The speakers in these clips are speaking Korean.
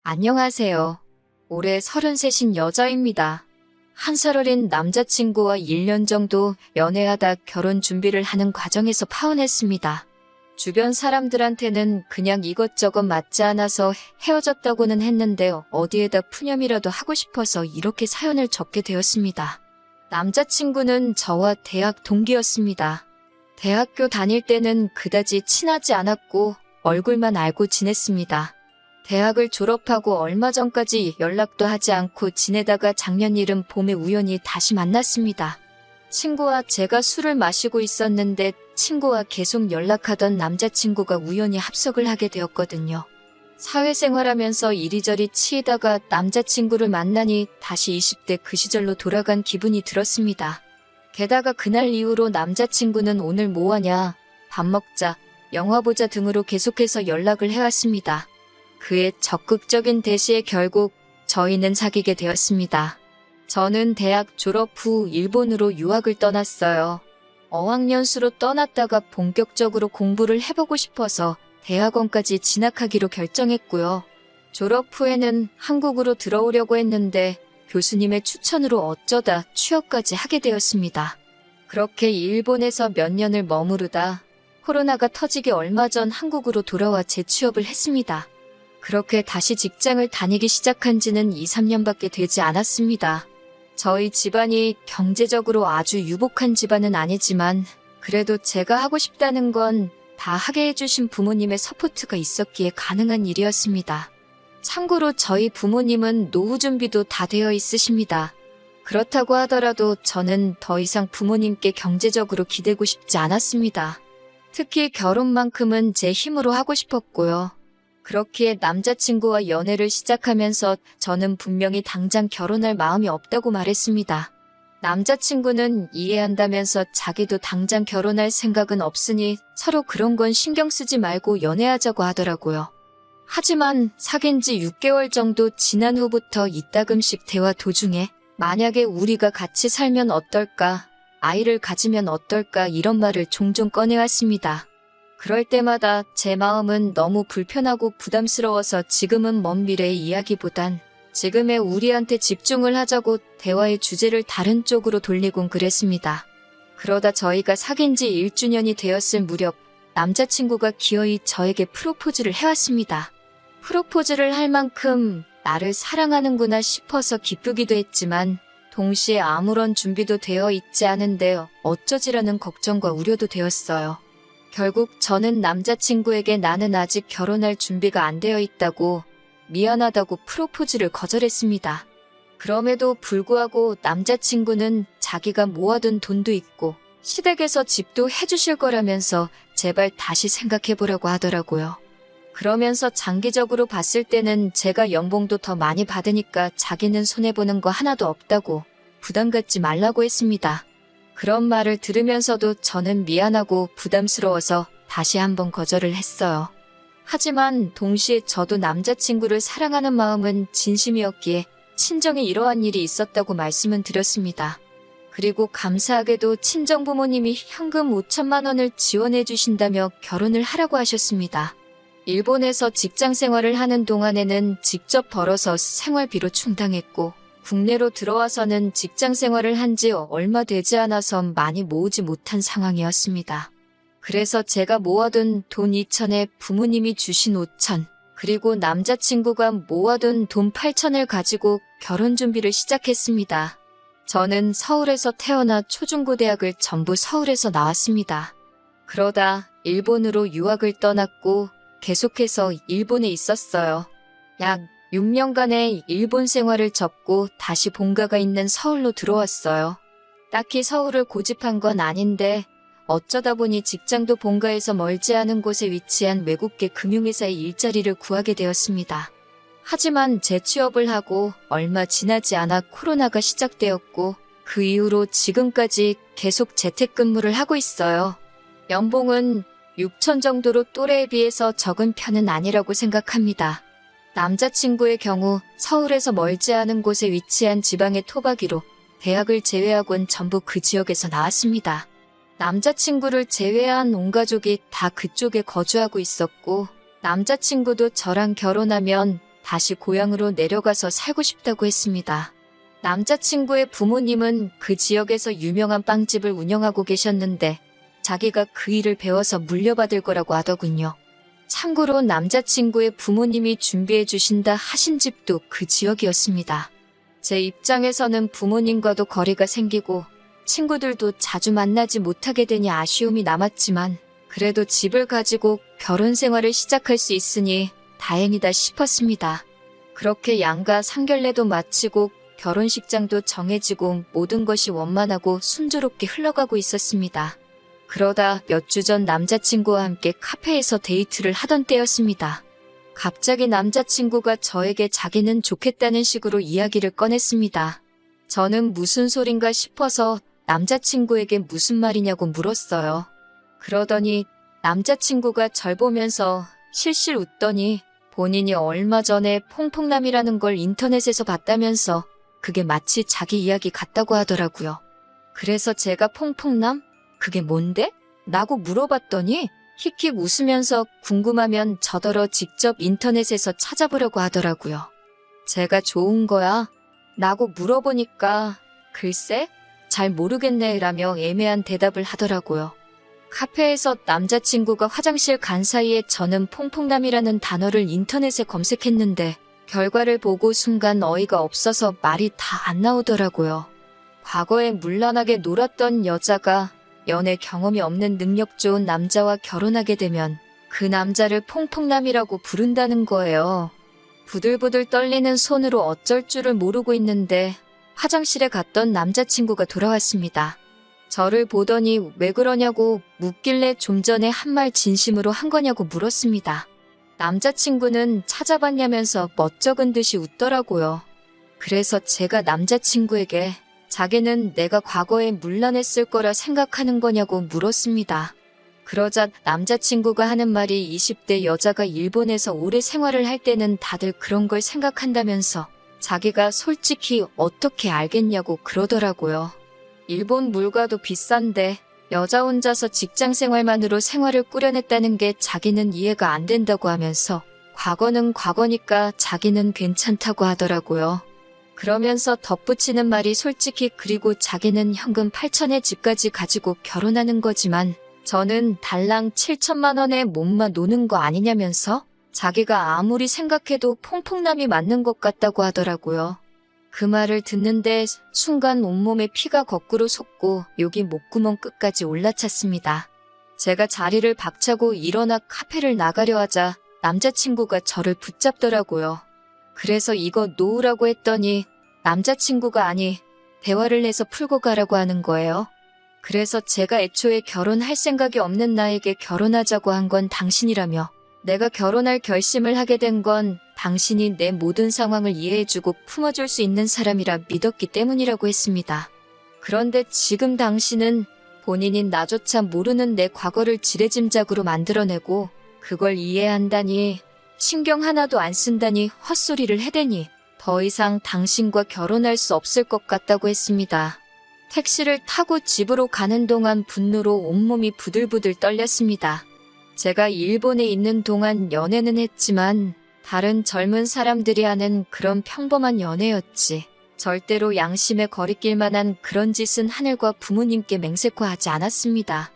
안녕하세요. 올해 33인 여자입니다. 한 살 어린 남자친구와 1년 정도 연애하다 결혼 준비를 하는 과정에서 파혼했습니다. 주변 사람들한테는 그냥 이것저것 맞지 않아서 헤어졌다고는 했는데 어디에다 푸념이라도 하고 싶어서 이렇게 사연을 적게 되었습니다. 남자친구는 저와 대학 동기였습니다. 대학교 다닐 때는 그다지 친하지 않았고 얼굴만 알고 지냈습니다. 대학을 졸업하고 얼마 전까지 연락도 하지 않고 지내다가 작년 이른 봄에 우연히 다시 만났습니다. 친구와 제가 술을 마시고 있었는데 친구와 계속 연락하던 남자친구가 우연히 합석을 하게 되었거든요. 사회생활하면서 이리저리 치이다가 남자친구를 만나니 다시 20대 그 시절로 돌아간 기분이 들었습니다. 게다가 그날 이후로 남자친구는 오늘 뭐하냐, 밥 먹자, 영화 보자 등으로 계속해서 연락을 해왔습니다. 그의 적극적인 대시에 결국 저희는 사귀게 되었습니다. 저는 대학 졸업 후 일본으로 유학을 떠났어요. 어학연수로 떠났다가 본격적으로 공부를 해보고 싶어서 대학원까지 진학하기로 결정했고요. 졸업 후에는 한국으로 들어오려고 했는데 교수님의 추천으로 어쩌다 취업까지 하게 되었습니다. 그렇게 일본에서 몇 년을 머무르다 코로나가 터지기 얼마 전 한국으로 돌아와 재취업을 했습니다. 그렇게 다시 직장을 다니기 시작한 지는 2, 3년밖에 되지 않았습니다. 저희 집안이 경제적으로 아주 유복한 집안은 아니지만 그래도 제가 하고 싶다는 건 다 하게 해주신 부모님의 서포트가 있었기에 가능한 일이었습니다. 참고로 저희 부모님은 노후 준비도 다 되어 있으십니다. 그렇다고 하더라도 저는 더 이상 부모님께 경제적으로 기대고 싶지 않았습니다. 특히 결혼만큼은 제 힘으로 하고 싶었고요. 그렇기에 남자친구와 연애를 시작하면서 저는 분명히 당장 결혼할 마음이 없다고 말했습니다. 남자친구는 이해한다면서 자기도 당장 결혼할 생각은 없으니 서로 그런 건 신경 쓰지 말고 연애하자고 하더라고요. 하지만 사귄 지 6개월 정도 지난 후부터 이따금씩 대화 도중에 만약에 우리가 같이 살면 어떨까, 아이를 가지면 어떨까 이런 말을 종종 꺼내왔습니다. 그럴 때마다 제 마음은 너무 불편하고 부담스러워서 지금은 먼 미래의 이야기보단 지금의 우리한테 집중을 하자고 대화의 주제를 다른 쪽으로 돌리곤 그랬습니다. 그러다 저희가 사귄 지 1주년이 되었을 무렵 남자친구가 기어이 저에게 프로포즈를 해왔습니다. 프로포즈를 할 만큼 나를 사랑하는구나 싶어서 기쁘기도 했지만 동시에 아무런 준비도 되어 있지 않은데 어쩌지라는 걱정과 우려도 되었어요. 결국 저는 남자친구에게 나는 아직 결혼할 준비가 안 되어 있다고 미안하다고 프로포즈를 거절했습니다. 그럼에도 불구하고 남자친구는 자기가 모아둔 돈도 있고 시댁에서 집도 해주실 거라면서 제발 다시 생각해보라고 하더라고요. 그러면서 장기적으로 봤을 때는 제가 연봉도 더 많이 받으니까 자기는 손해보는 거 하나도 없다고 부담 갖지 말라고 했습니다. 그런 말을 들으면서도 저는 미안하고 부담스러워서 다시 한번 거절을 했어요. 하지만 동시에 저도 남자친구를 사랑하는 마음은 진심이었기에 친정에 이러한 일이 있었다고 말씀은 드렸습니다. 그리고 감사하게도 친정 부모님이 현금 5천만 원을 지원해 주신다며 결혼을 하라고 하셨습니다. 일본에서 직장 생활을 하는 동안에는 직접 벌어서 생활비로 충당했고 국내로 들어와서는 직장 생활을 한 지 얼마 되지 않아서 많이 모으지 못한 상황이었습니다. 그래서 제가 모아둔 돈 2천에 부모님이 주신 5천, 그리고 남자친구가 모아둔 돈 8천을 가지고 결혼 준비를 시작했습니다. 저는 서울에서 태어나 초중고대학을 전부 서울에서 나왔습니다. 그러다 일본으로 유학을 떠났고 계속해서 일본에 있었어요. 약 6년간의 일본 생활을 접고 다시 본가가 있는 서울로 들어왔어요. 딱히 서울을 고집한 건 아닌데 어쩌다 보니 직장도 본가에서 멀지 않은 곳에 위치한 외국계 금융회사의 일자리를 구하게 되었습니다. 하지만 재취업을 하고 얼마 지나지 않아 코로나가 시작되었고 그 이후로 지금까지 계속 재택근무를 하고 있어요. 연봉은 6천 정도로 또래에 비해서 적은 편은 아니라고 생각합니다. 남자친구의 경우 서울에서 멀지 않은 곳에 위치한 지방의 토박이로 대학을 제외하곤 전부 그 지역에서 나왔습니다. 남자친구를 제외한 온 가족이 다 그쪽에 거주하고 있었고 남자친구도 저랑 결혼하면 다시 고향으로 내려가서 살고 싶다고 했습니다. 남자친구의 부모님은 그 지역에서 유명한 빵집을 운영하고 계셨는데 자기가 그 일을 배워서 물려받을 거라고 하더군요. 참고로 남자친구의 부모님이 준비해 주신다 하신 집도 그 지역이었습니다. 제 입장에서는 부모님과도 거리가 생기고 친구들도 자주 만나지 못하게 되니 아쉬움이 남았지만 그래도 집을 가지고 결혼 생활을 시작할 수 있으니 다행이다 싶었습니다. 그렇게 양가 상견례도 마치고 결혼식장도 정해지고 모든 것이 원만하고 순조롭게 흘러가고 있었습니다. 그러다 몇 주 전 남자친구와 함께 카페에서 데이트를 하던 때였습니다. 갑자기 남자친구가 저에게 자기는 좋겠다는 식으로 이야기를 꺼냈습니다. 저는 무슨 소린가 싶어서 남자친구에게 무슨 말이냐고 물었어요. 그러더니 남자친구가 절 보면서 실실 웃더니 본인이 얼마 전에 퐁퐁남이라는 걸 인터넷에서 봤다면서 그게 마치 자기 이야기 같다고 하더라고요. 그래서 제가 퐁퐁남? 그게 뭔데? 라고 물어봤더니 킥킥 웃으면서 궁금하면 저더러 직접 인터넷에서 찾아보려고 하더라고요. 제가 좋은 거야? 라고 물어보니까 글쎄? 잘 모르겠네 라며 애매한 대답을 하더라고요. 카페에서 남자친구가 화장실 간 사이에 저는 퐁퐁남이라는 단어를 인터넷에 검색했는데 결과를 보고 순간 어이가 없어서 말이 다 안 나오더라고요. 과거에 문란하게 놀았던 여자가 연애 경험이 없는 능력 좋은 남자와 결혼하게 되면 그 남자를 퐁퐁남이라고 부른다는 거예요. 부들부들 떨리는 손으로 어쩔 줄을 모르고 있는데 화장실에 갔던 남자친구가 돌아왔습니다. 저를 보더니 왜 그러냐고 묻길래 좀 전에 한 말 진심으로 한 거냐고 물었습니다. 남자친구는 찾아봤냐면서 멋쩍은 듯이 웃더라고요. 그래서 제가 남자친구에게 자기는 내가 과거에 문란했을 거라 생각하는 거냐고 물었습니다. 그러자 남자친구가 하는 말이 20대 여자가 일본에서 오래 생활을 할 때는 다들 그런 걸 생각한다면서 자기가 솔직히 어떻게 알겠냐고 그러더라고요. 일본 물가도 비싼데 여자 혼자서 직장 생활만으로 생활을 꾸려냈다는 게 자기는 이해가 안 된다고 하면서 과거는 과거니까 자기는 괜찮다고 하더라고요. 그러면서 덧붙이는 말이 솔직히 그리고 자기는 현금 8천에 집까지 가지고 결혼하는 거지만 저는 달랑 7천만 원에 몸만 노는 거 아니냐면서 자기가 아무리 생각해도 퐁퐁남이 맞는 것 같다고 하더라고요. 그 말을 듣는데 순간 온몸에 피가 거꾸로 솟고 욕이 목구멍 끝까지 올라찼습니다. 제가 자리를 박차고 일어나 카페를 나가려 하자 남자친구가 저를 붙잡더라고요. 그래서 이거 놓으라고 했더니 남자친구가 아니 대화를 해서 풀고 가라고 하는 거예요. 그래서 제가 애초에 결혼할 생각이 없는 나에게 결혼하자고 한 건 당신이라며 내가 결혼할 결심을 하게 된 건 당신이 내 모든 상황을 이해해주고 품어줄 수 있는 사람이라 믿었기 때문이라고 했습니다. 그런데 지금 당신은 본인이 나조차 모르는 내 과거를 지레짐작으로 만들어내고 그걸 이해한다니 신경 하나도 안 쓴다니 헛소리를 해대니 더 이상 당신과 결혼할 수 없을 것 같다고 했습니다. 택시를 타고 집으로 가는 동안 분노로 온몸이 부들부들 떨렸습니다. 제가 일본에 있는 동안 연애는 했지만 다른 젊은 사람들이 하는 그런 평범한 연애였지. 절대로 양심에 거리낄 만한 그런 짓은 하늘과 부모님께 맹세코하지 않았습니다.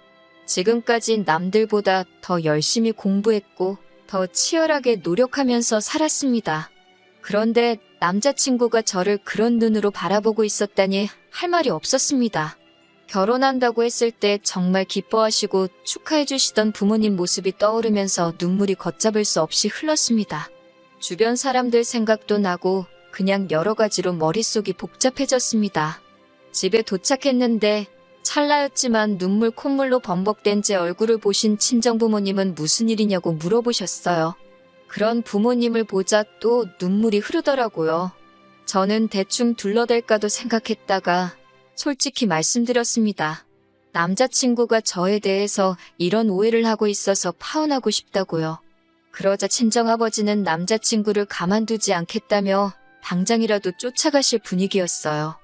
지금까지 남들보다 더 열심히 공부했고 더 치열하게 노력하면서 살았습니다. 그런데 남자친구가 저를 그런 눈으로 바라보고 있었다니 할 말이 없었습니다. 결혼한다고 했을 때 정말 기뻐하시고 축하해 주시던 부모님 모습이 떠오르면서 눈물이 걷잡을 수 없이 흘렀습니다. 주변 사람들 생각도 나고 그냥 여러 가지로 머릿속이 복잡해졌습니다. 집에 도착했는데 찰나였지만 눈물 콧물로 범벅된 제 얼굴을 보신 친정부모님은 무슨 일이냐고 물어보셨어요. 그런 부모님을 보자 또 눈물이 흐르더라고요. 저는 대충 둘러댈까도 생각했다가 솔직히 말씀드렸습니다. 남자친구가 저에 대해서 이런 오해를 하고 있어서 파혼하고 싶다고요. 그러자 친정아버지는 남자친구를 가만두지 않겠다며 당장이라도 쫓아가실 분위기였어요.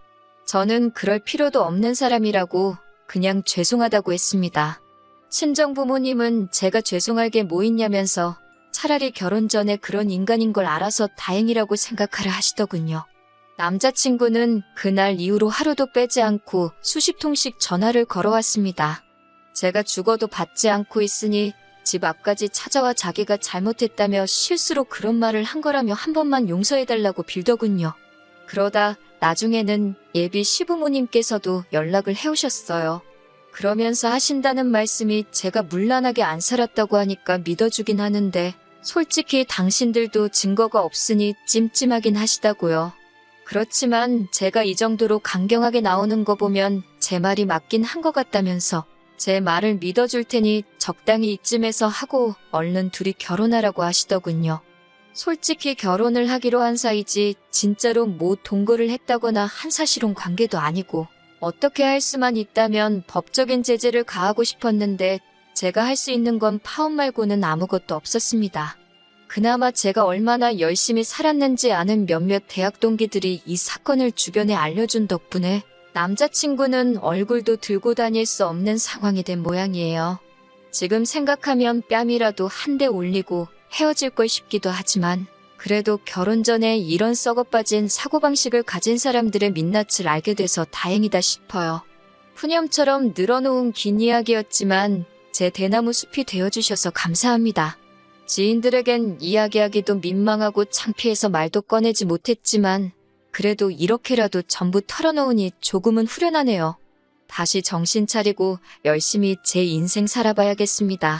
저는 그럴 필요도 없는 사람이라고 그냥 죄송하다고 했습니다. 친정부모님은 제가 죄송할 게 뭐 있냐면서 차라리 결혼 전에 그런 인간인 걸 알아서 다행이라고 생각하라 하시더군요. 남자친구는 그날 이후로 하루도 빼지 않고 수십 통씩 전화를 걸어왔습니다. 제가 죽어도 받지 않고 있으니 집 앞까지 찾아와 자기가 잘못했다며 실수로 그런 말을 한 거라며 한 번만 용서해달라고 빌더군요. 그러다 나중에는 예비 시부모님께서도 연락을 해오셨어요. 그러면서 하신다는 말씀이 제가 문란하게 안 살았다고 하니까 믿어주긴 하는데 솔직히 당신들도 증거가 없으니 찜찜하긴 하시다고요. 그렇지만 제가 이 정도로 강경하게 나오는 거 보면 제 말이 맞긴 한 것 같다면서 제 말을 믿어줄 테니 적당히 이쯤에서 하고 얼른 둘이 결혼하라고 하시더군요. 솔직히 결혼을 하기로 한 사이지 진짜로 뭐 동거를 했다거나 한사실혼 관계도 아니고 어떻게 할 수만 있다면 법적인 제재를 가하고 싶었는데 제가 할 수 있는 건 파혼 말고는 아무것도 없었습니다. 그나마 제가 얼마나 열심히 살았는지 아는 몇몇 대학 동기들이 이 사건을 주변에 알려준 덕분에 남자친구는 얼굴도 들고 다닐 수 없는 상황이 된 모양이에요. 지금 생각하면 뺨이라도 한 대 올리고 헤어질 걸 싶기도 하지만 그래도 결혼 전에 이런 썩어빠진 사고방식을 가진 사람들의 민낯을 알게 돼서 다행이다 싶어요. 푸념처럼 늘어놓은 긴 이야기였지만 제 대나무 숲이 되어주셔서 감사합니다. 지인들에겐 이야기하기도 민망하고 창피해서 말도 꺼내지 못했지만 그래도 이렇게라도 전부 털어놓으니 조금은 후련하네요. 다시 정신 차리고 열심히 제 인생 살아봐야겠습니다.